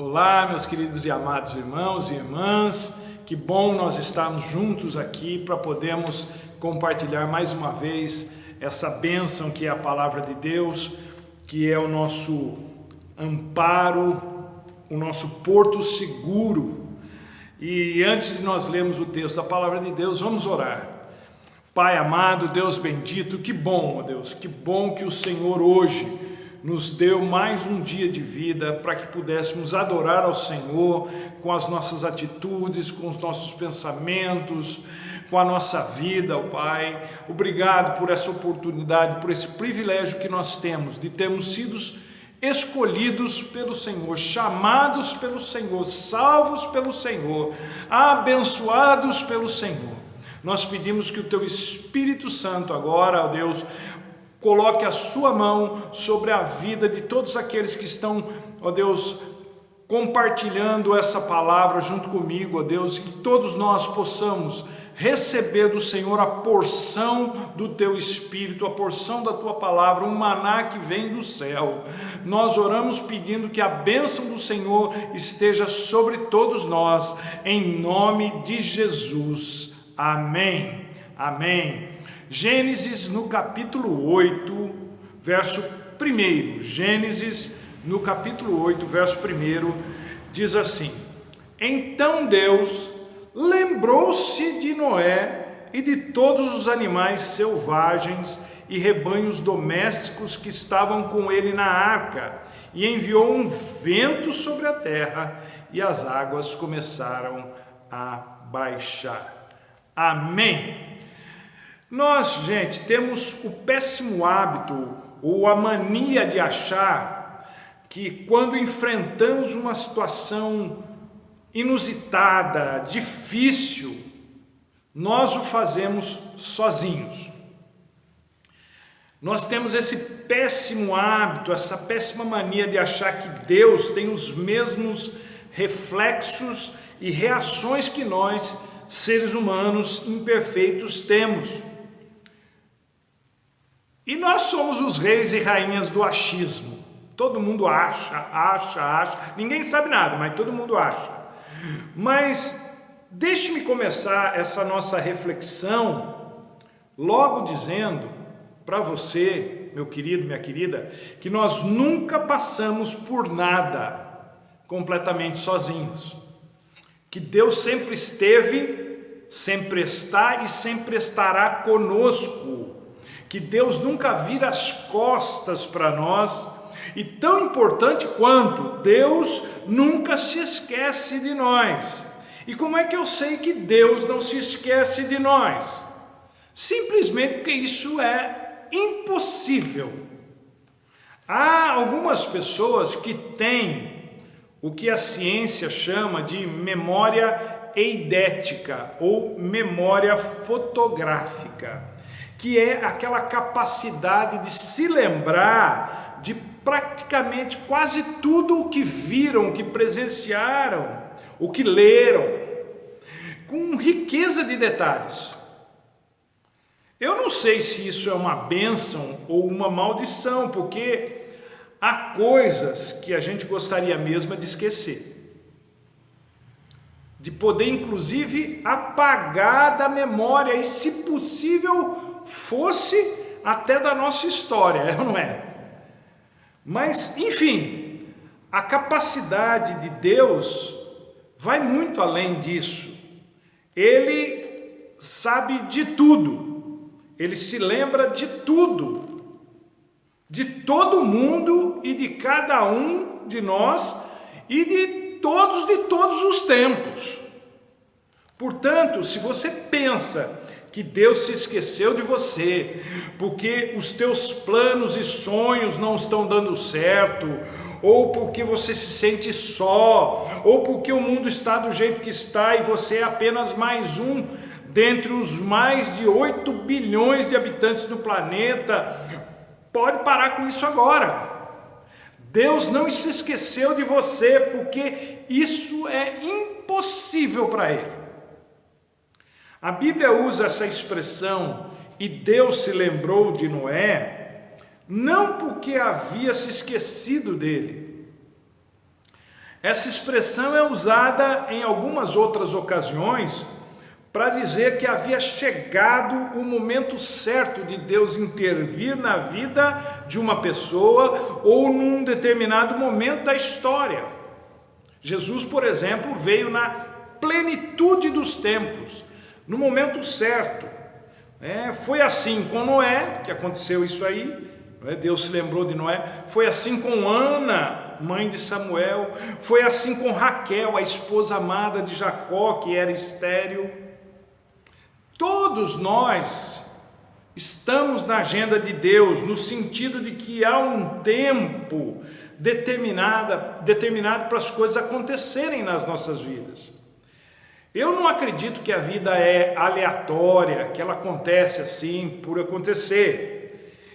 Olá, meus queridos e amados irmãos e irmãs, que bom nós estarmos juntos aqui para podermos compartilhar mais uma vez essa bênção que é a palavra de Deus, que é o nosso amparo, o nosso porto seguro. E antes de nós lermos o texto da palavra de Deus, vamos orar. Pai amado, Deus bendito, que bom, ó Deus, que bom que o Senhor hoje nos deu mais um dia de vida para que pudéssemos adorar ao Senhor com as nossas atitudes, com os nossos pensamentos, com a nossa vida, ó Pai. Obrigado por essa oportunidade, por esse privilégio que nós temos de termos sido escolhidos pelo Senhor, chamados pelo Senhor, salvos pelo Senhor, abençoados pelo Senhor. Nós pedimos que o Teu Espírito Santo agora, ó Deus, coloque a sua mão sobre a vida de todos aqueles que estão, ó Deus, compartilhando essa palavra junto comigo, ó Deus, e que todos nós possamos receber do Senhor a porção do Teu Espírito, a porção da Tua palavra, um maná que vem do céu. Nós oramos pedindo que a bênção do Senhor esteja sobre todos nós, em nome de Jesus. Amém. Amém. Gênesis no capítulo 8, verso 1. Gênesis no capítulo 8, verso 1, diz assim: Então Deus lembrou-se de Noé e de todos os animais selvagens e rebanhos domésticos que estavam com ele na arca, e enviou um vento sobre a terra, e as águas começaram a baixar. Amém. Nós, gente, temos o péssimo hábito ou a mania de achar que quando enfrentamos uma situação inusitada, difícil, nós o fazemos sozinhos. Nós temos esse péssimo hábito, essa péssima mania de achar que Deus tem os mesmos reflexos e reações que nós, seres humanos imperfeitos, temos. E nós somos os reis e rainhas do achismo. Todo mundo acha. Ninguém sabe nada, mas todo mundo acha. Mas deixe-me começar essa nossa reflexão logo dizendo para você, meu querido, minha querida, que nós nunca passamos por nada completamente sozinhos. Que Deus sempre esteve, sempre está e sempre estará conosco. Que Deus nunca vira as costas para nós, e tão importante quanto, Deus nunca se esquece de nós. E como é que eu sei que Deus não se esquece de nós? Simplesmente porque isso é impossível. Há algumas pessoas que têm o que a ciência chama de memória eidética ou memória fotográfica, que é aquela capacidade de se lembrar de praticamente quase tudo o que viram, o que presenciaram, o que leram, com riqueza de detalhes. Eu não sei se isso é uma bênção ou uma maldição, porque há coisas que a gente gostaria mesmo de esquecer, de poder inclusive apagar da memória, e se possível fosse até da nossa história, não é? Mas, enfim, a capacidade de Deus vai muito além disso. Ele sabe de tudo, ele se lembra de tudo, de todo mundo e de cada um de nós e de todos os tempos. Portanto, se você pensa que Deus se esqueceu de você, porque os teus planos e sonhos não estão dando certo, ou porque você se sente só, ou porque o mundo está do jeito que está e você é apenas mais um dentre os mais de 8 bilhões de habitantes do planeta, pode parar com isso agora. Deus não se esqueceu de você, porque isso é impossível para Ele. A Bíblia usa essa expressão, e Deus se lembrou de Noé, não porque havia se esquecido dele. Essa expressão é usada em algumas outras ocasiões para dizer que havia chegado o momento certo de Deus intervir na vida de uma pessoa ou num determinado momento da história. Jesus, por exemplo, veio na plenitude dos tempos, no momento certo. Foi assim com Noé, que aconteceu isso aí, Deus se lembrou de Noé. Foi assim com Ana, mãe de Samuel. Foi assim com Raquel, a esposa amada de Jacó, que era estéril. Todos nós estamos na agenda de Deus, no sentido de que há um tempo determinado para as coisas acontecerem nas nossas vidas. Eu não acredito que a vida é aleatória, que ela acontece assim por acontecer.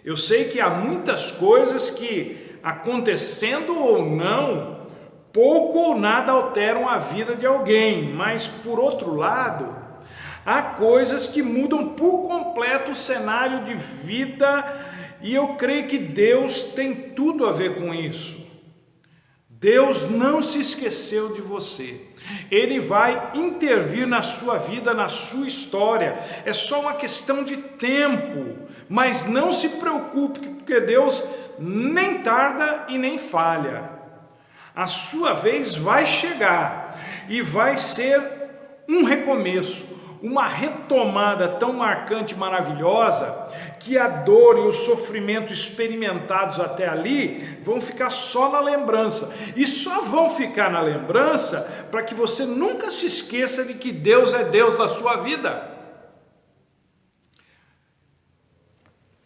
Eu sei que há muitas coisas que, acontecendo ou não, pouco ou nada alteram a vida de alguém, mas por outro lado, há coisas que mudam por completo o cenário de vida, e eu creio que Deus tem tudo a ver com isso. Deus não se esqueceu de você. Ele vai intervir na sua vida, na sua história. É só uma questão de tempo. Mas não se preocupe, porque Deus nem tarda e nem falha. A sua vez vai chegar e vai ser um recomeço, uma retomada tão marcante e maravilhosa, que a dor e o sofrimento experimentados até ali vão ficar só na lembrança, e só vão ficar na lembrança para que você nunca se esqueça de que Deus é Deus da sua vida.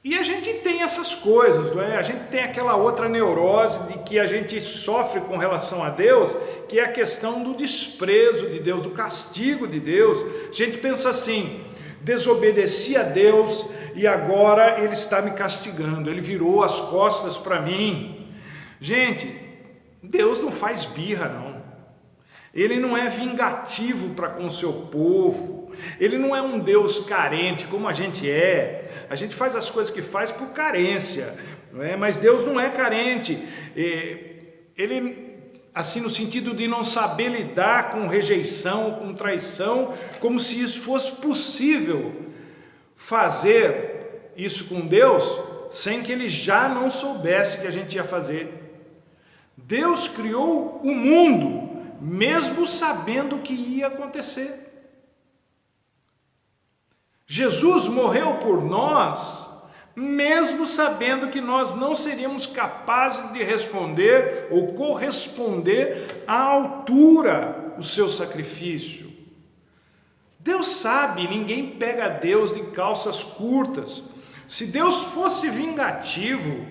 E a gente tem essas coisas, não é? A gente tem aquela outra neurose de que a gente sofre com relação a Deus, que é a questão do desprezo de Deus, do castigo de Deus. A gente pensa assim: desobedeci a Deus e agora Ele está me castigando, Ele virou as costas para mim. Gente, Deus não faz birra, não. Ele não é vingativo para com o seu povo. Ele não é um Deus carente como a gente é. A gente faz as coisas que faz por carência, não é? Mas Deus não é carente. Ele, assim, no sentido de não saber lidar com rejeição, com traição, como se isso fosse possível fazer isso com Deus sem que Ele já não soubesse que a gente ia fazer. Deus criou o mundo mesmo sabendo o que ia acontecer. Jesus morreu por nós, mesmo sabendo que nós não seríamos capazes de responder ou corresponder à altura do seu sacrifício. Deus sabe, ninguém pega Deus de calças curtas. Se Deus fosse vingativo,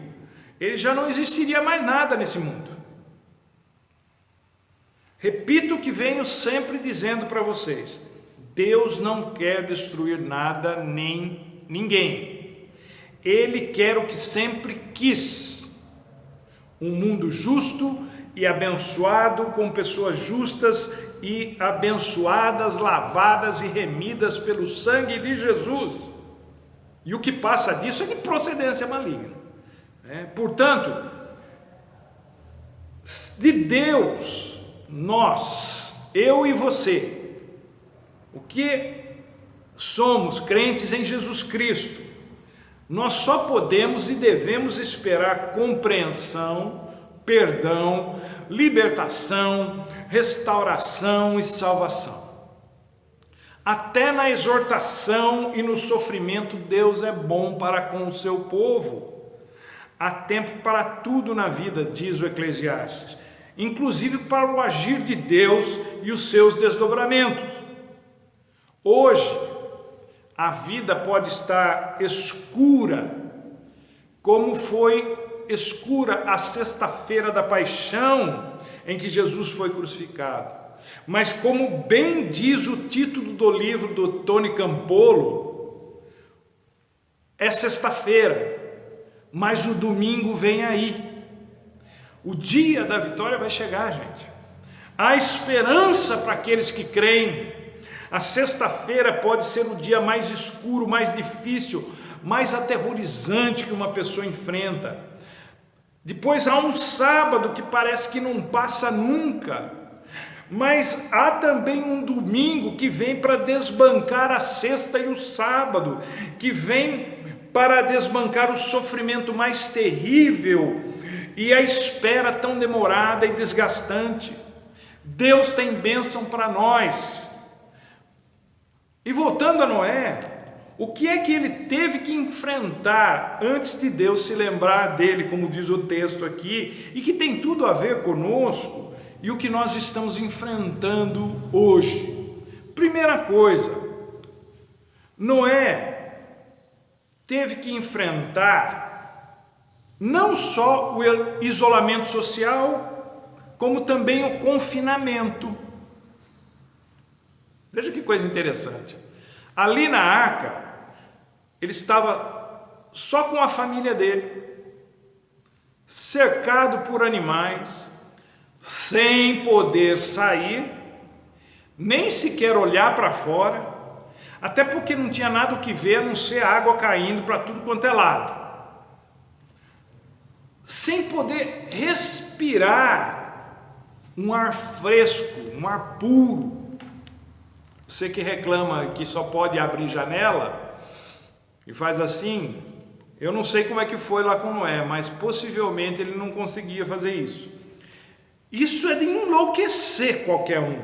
Ele já não existiria mais nada nesse mundo. Repito o que venho sempre dizendo para vocês: Deus não quer destruir nada nem ninguém. Ele quer o que sempre quis: um mundo justo e abençoado, com pessoas justas e abençoadas, lavadas e remidas pelo sangue de Jesus. E o que passa disso é de procedência maligna. Portanto, de Deus, nós, eu e você, o que somos crentes em Jesus Cristo, nós só podemos e devemos esperar compreensão, perdão, libertação, restauração e salvação. Até na exortação e no sofrimento, Deus é bom para com o seu povo. Há tempo para tudo na vida, diz o Eclesiastes, inclusive para o agir de Deus e os seus desdobramentos. Hoje, a vida pode estar escura, como foi escura a sexta-feira da paixão, em que Jesus foi crucificado. Mas como bem diz o título do livro do Tony Campolo, é sexta-feira, mas o domingo vem aí. O dia da vitória vai chegar, gente. Há esperança para aqueles que creem. A sexta-feira pode ser o dia mais escuro, mais difícil, mais aterrorizante que uma pessoa enfrenta. Depois há um sábado que parece que não passa nunca. Mas há também um domingo que vem para desbancar a sexta e o sábado, que vem para desbancar o sofrimento mais terrível e a espera tão demorada e desgastante. Deus tem bênção para nós. E voltando a Noé, o que é que ele teve que enfrentar antes de Deus se lembrar dele, como diz o texto aqui, e que tem tudo a ver conosco e o que nós estamos enfrentando hoje? Primeira coisa, Noé teve que enfrentar não só o isolamento social, como também o confinamento. Veja que coisa interessante. Ali na arca, ele estava só com a família dele, cercado por animais, sem poder sair, nem sequer olhar para fora, até porque não tinha nada o que ver a não ser água caindo para tudo quanto é lado, sem poder respirar um ar fresco, um ar puro. Você que reclama que só pode abrir janela e faz assim, eu não sei como é que foi lá com Noé, mas possivelmente ele não conseguia fazer isso. Isso é de enlouquecer qualquer um.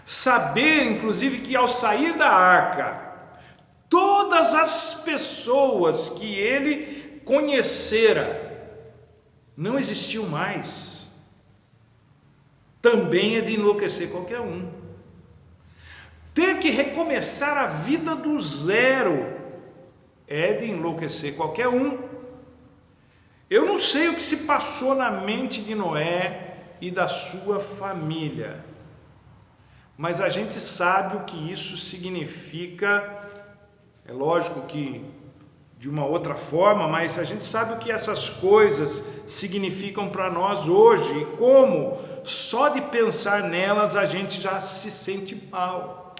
Saber, inclusive, que ao sair da arca, todas as pessoas que ele conhecera não existiam mais. Também é de enlouquecer qualquer um. Ter que recomeçar a vida do zero é de enlouquecer qualquer um. Eu não sei o que se passou na mente de Noé e da sua família, mas a gente sabe o que isso significa. É lógico que de uma outra forma, mas a gente sabe o que essas coisas significam para nós hoje e como só de pensar nelas a gente já se sente mal.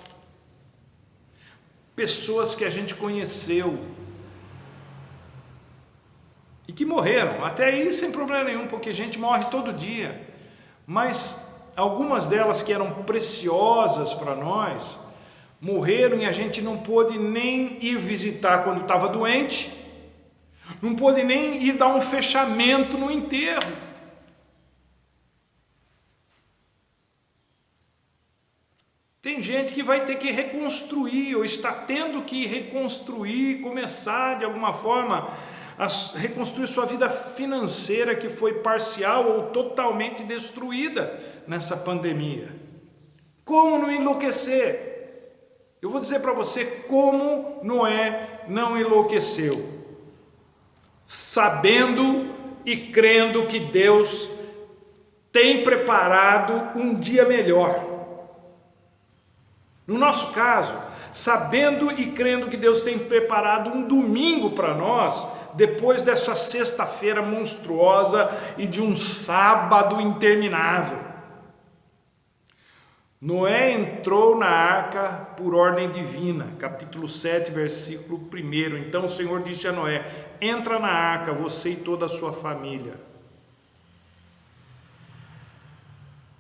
Pessoas que a gente conheceu e que morreram, até aí sem problema nenhum, porque a gente morre todo dia, mas algumas delas que eram preciosas para nós morreram e a gente não pôde nem ir visitar quando estava doente, não pôde nem ir dar um fechamento no enterro. Tem gente que vai ter que reconstruir, ou está tendo que reconstruir, começar de alguma forma a reconstruir sua vida financeira, que foi parcial ou totalmente destruída nessa pandemia. Como não enlouquecer? Eu vou dizer para você como Noé não enlouqueceu. Sabendo e crendo que Deus tem preparado um dia melhor. No nosso caso, sabendo e crendo que Deus tem preparado um domingo para nós, depois dessa sexta-feira monstruosa e de um sábado interminável. Noé entrou na arca por ordem divina, capítulo 7, versículo 1. Então o Senhor disse a Noé: entra na arca, você e toda a sua família.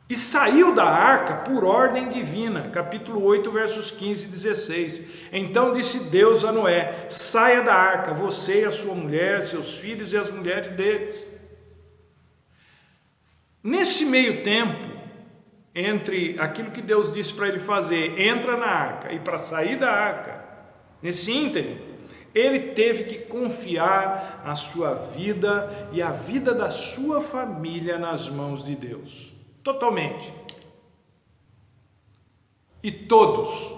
E saiu da arca por ordem divina, capítulo 8, versos 15 e 16. Então disse Deus a Noé: saia da arca, você e a sua mulher, seus filhos e as mulheres deles. Nesse meio tempo, entre aquilo que Deus disse para ele fazer, entra na arca, e para sair da arca, nesse ínterim, ele teve que confiar a sua vida e a vida da sua família nas mãos de Deus. Totalmente. E todos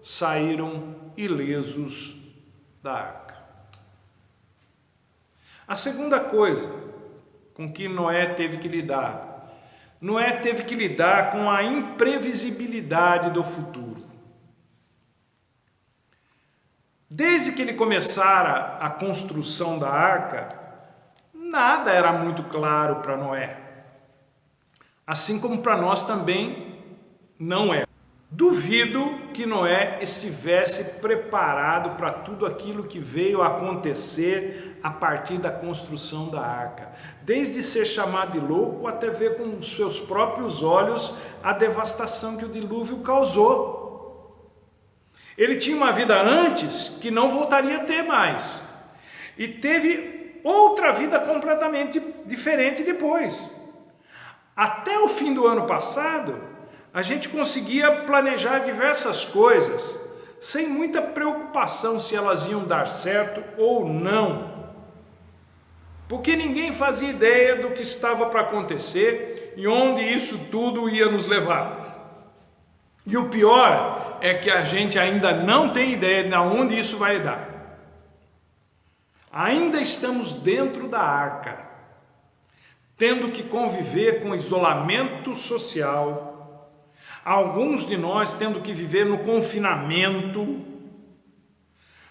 saíram ilesos da arca. A segunda coisa com que Noé teve que lidar, Noé teve que lidar com a imprevisibilidade do futuro. Desde que ele começara a construção da arca, nada era muito claro para Noé. Assim como para nós também não é. Duvido que Noé estivesse preparado para tudo aquilo que veio a acontecer a partir da construção da arca. Desde ser chamado de louco até ver com os seus próprios olhos a devastação que o dilúvio causou. Ele tinha uma vida antes que não voltaria a ter mais. E teve outra vida completamente diferente depois. Até o fim do ano passado, a gente conseguia planejar diversas coisas, sem muita preocupação se elas iam dar certo ou não. Porque ninguém fazia ideia do que estava para acontecer e onde isso tudo ia nos levar. E o pior é que a gente ainda não tem ideia de onde isso vai dar. Ainda estamos dentro da arca, tendo que conviver com isolamento social, alguns de nós tendo que viver no confinamento,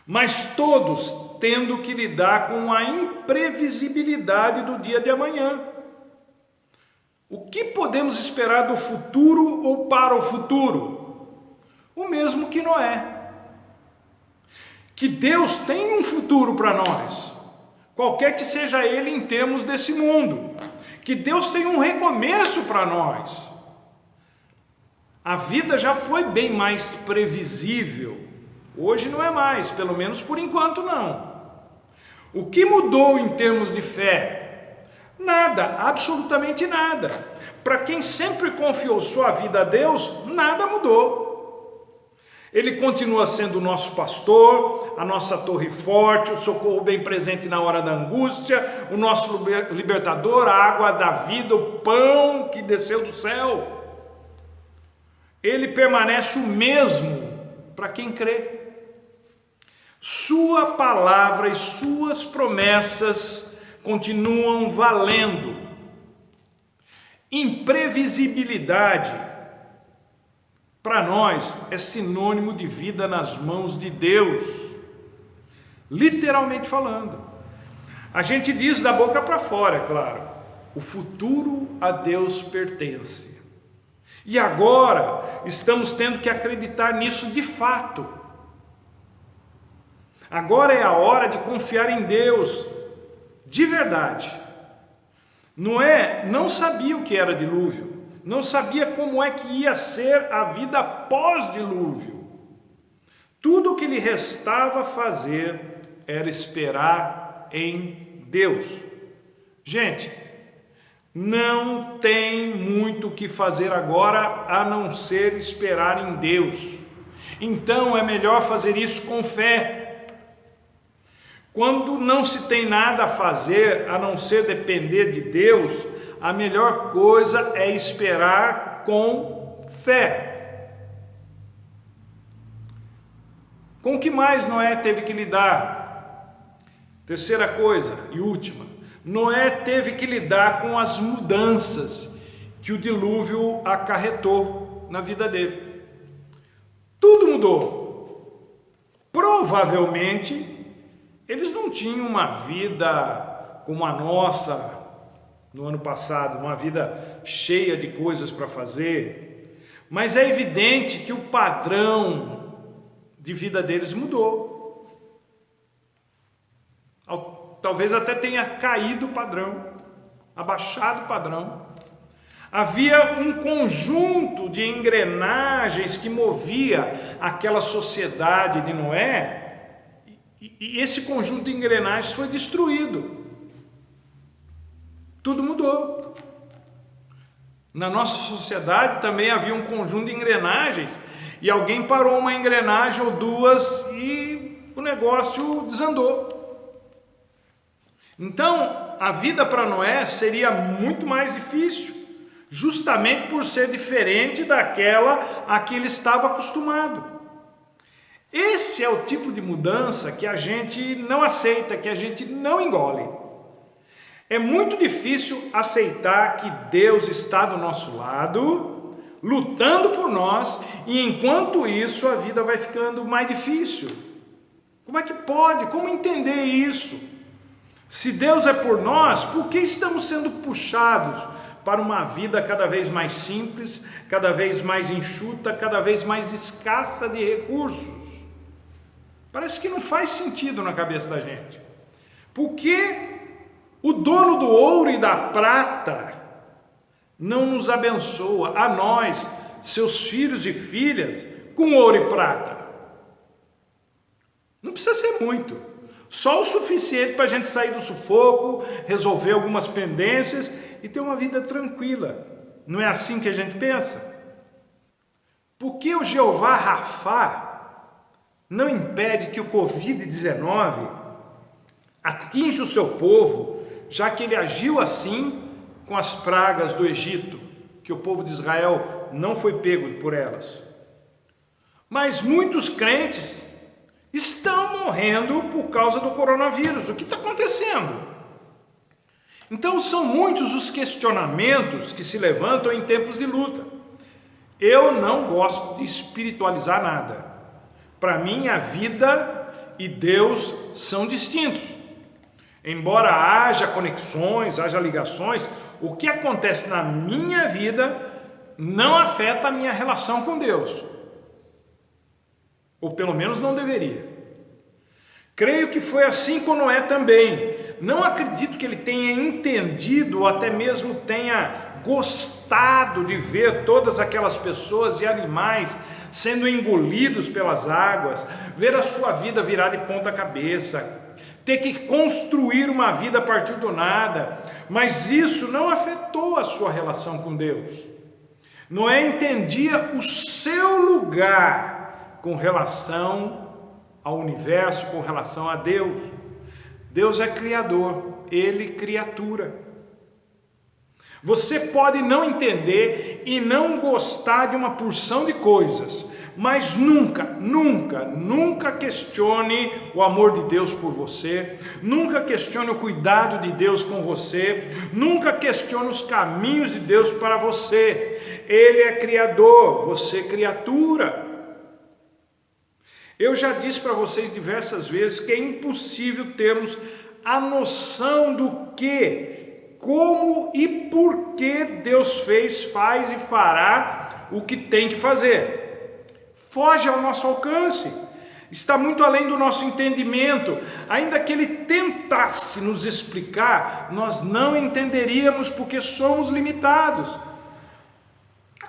mas todos tendo que lidar com a imprevisibilidade do dia de amanhã. O que podemos esperar do futuro ou para o futuro? O mesmo que Noé. Que Deus tem um futuro para nós, qualquer que seja ele em termos desse mundo. Que Deus tem um recomeço para nós. A vida já foi bem mais previsível. Hoje não é mais, pelo menos por enquanto não. O que mudou em termos de fé? Nada, absolutamente nada. Para quem sempre confiou sua vida a Deus, nada mudou. Ele continua sendo o nosso pastor, a nossa torre forte, o socorro bem presente na hora da angústia, o nosso libertador, a água da vida, o pão que desceu do céu. Ele permanece o mesmo para quem crê. Sua palavra e suas promessas continuam valendo. Imprevisibilidade, para nós, é sinônimo de vida nas mãos de Deus. Literalmente falando. A gente diz da boca para fora, é claro. O futuro a Deus pertence. E agora estamos tendo que acreditar nisso de fato. Agora é a hora de confiar em Deus, de verdade. Noé não sabia o que era dilúvio, não sabia como é que ia ser a vida pós-dilúvio. Tudo o que lhe restava fazer era esperar em Deus. Gente, não tem muito o que fazer agora a não ser esperar em Deus. Então é melhor fazer isso com fé. Quando não se tem nada a fazer a não ser depender de Deus, a melhor coisa é esperar com fé. Com o que mais Noé teve que lidar? Terceira coisa e última. Noé teve que lidar com as mudanças que o dilúvio acarretou na vida dele. Tudo mudou. Provavelmente, eles não tinham uma vida como a nossa no ano passado, uma vida cheia de coisas para fazer, mas é evidente que o padrão de vida deles mudou. Talvez até tenha caído o padrão, abaixado o padrão. Havia um conjunto de engrenagens que movia aquela sociedade de Noé, e esse conjunto de engrenagens foi destruído. Tudo mudou. Na nossa sociedade também havia um conjunto de engrenagens, e alguém parou uma engrenagem ou duas e o negócio desandou. Então, a vida para Noé seria muito mais difícil, justamente por ser diferente daquela a que ele estava acostumado. Esse é o tipo de mudança que a gente não aceita, que a gente não engole. É muito difícil aceitar que Deus está do nosso lado, lutando por nós, e enquanto isso a vida vai ficando mais difícil. Como é que pode? Como entender isso? Se Deus é por nós, por que estamos sendo puxados para uma vida cada vez mais simples, cada vez mais enxuta, cada vez mais escassa de recursos. Parece que não faz sentido na cabeça da gente. Por que o dono do ouro e da prata não nos abençoa, a nós, seus filhos e filhas, com ouro e prata? Não precisa ser muito, só o suficiente para a gente sair do sufoco, resolver algumas pendências e ter uma vida tranquila. Não é assim que a gente pensa? Porque o Jeová Rafá não impede que o Covid-19 atinja o seu povo, já que ele agiu assim com as pragas do Egito, que o povo de Israel não foi pego por elas. Mas muitos crentes estão morrendo por causa do coronavírus. O que está acontecendo? Então são muitos os questionamentos que se levantam em tempos de luta. Eu não gosto de espiritualizar nada. Para mim, a vida e Deus são distintos. Embora haja conexões, haja ligações, o que acontece na minha vida não afeta a minha relação com Deus. Ou pelo menos não deveria. Creio que foi assim com Noé também. Não acredito que ele tenha entendido ou até mesmo tenha gostado de ver todas aquelas pessoas e animais sendo engolidos pelas águas, ver a sua vida virar de ponta cabeça, ter que construir uma vida a partir do nada, mas isso não afetou a sua relação com Deus. Noé entendia o seu lugar com relação ao universo, com relação a Deus. Deus é criador, ele criatura. Você pode não entender e não gostar de uma porção de coisas, mas nunca questione o amor de Deus por você, nunca questione o cuidado de Deus com você, nunca questione os caminhos de Deus para você. Ele é criador, você é criatura. Eu já disse para vocês diversas vezes que é impossível termos a noção do que, como e por que Deus fez, faz e fará o que tem que fazer. Foge ao nosso alcance, está muito além do nosso entendimento. Ainda que Ele tentasse nos explicar, nós não entenderíamos porque somos limitados.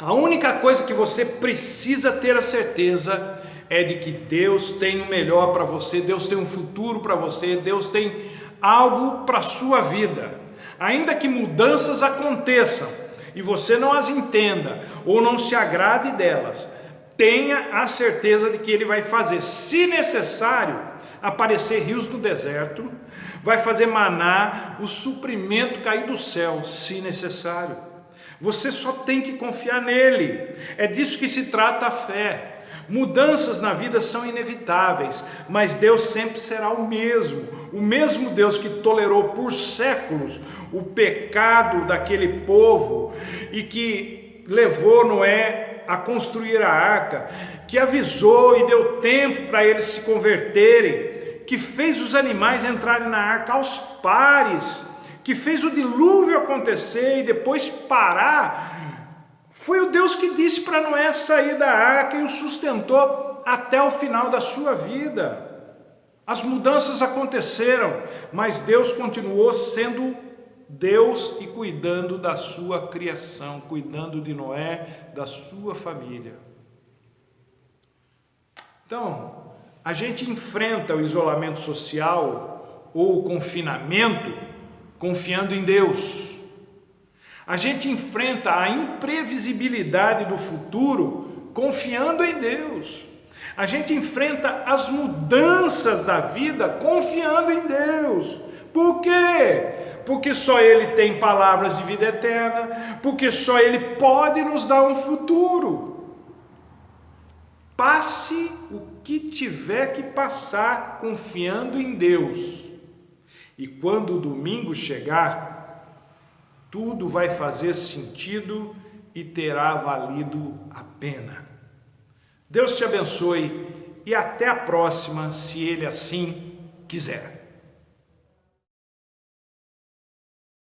A única coisa que você precisa ter a certeza é de que Deus tem o melhor para você, Deus tem um futuro para você, Deus tem algo para a sua vida. Ainda que mudanças aconteçam e você não as entenda ou não se agrade delas, tenha a certeza de que Ele vai fazer, se necessário, aparecer rios no deserto, vai fazer maná, o suprimento cair do céu, se necessário. Você só tem que confiar nele. É disso que se trata a fé. Mudanças na vida são inevitáveis, mas Deus sempre será o mesmo Deus que tolerou por séculos o pecado daquele povo e que levou Noé a construir a arca, que avisou e deu tempo para eles se converterem, que fez os animais entrarem na arca aos pares, que fez o dilúvio acontecer e depois parar. Foi o Deus que disse para Noé sair da arca e o sustentou até o final da sua vida. As mudanças aconteceram, mas Deus continuou sendo Deus e cuidando da sua criação, cuidando de Noé, da sua família. Então, a gente enfrenta o isolamento social ou o confinamento confiando em Deus. A gente enfrenta a imprevisibilidade do futuro confiando em Deus. A gente enfrenta as mudanças da vida confiando em Deus. Por quê? Porque só Ele tem palavras de vida eterna, porque só Ele pode nos dar um futuro. Passe o que tiver que passar confiando em Deus. E quando o domingo chegar, tudo vai fazer sentido e terá valido a pena. Deus te abençoe e até a próxima, se Ele assim quiser.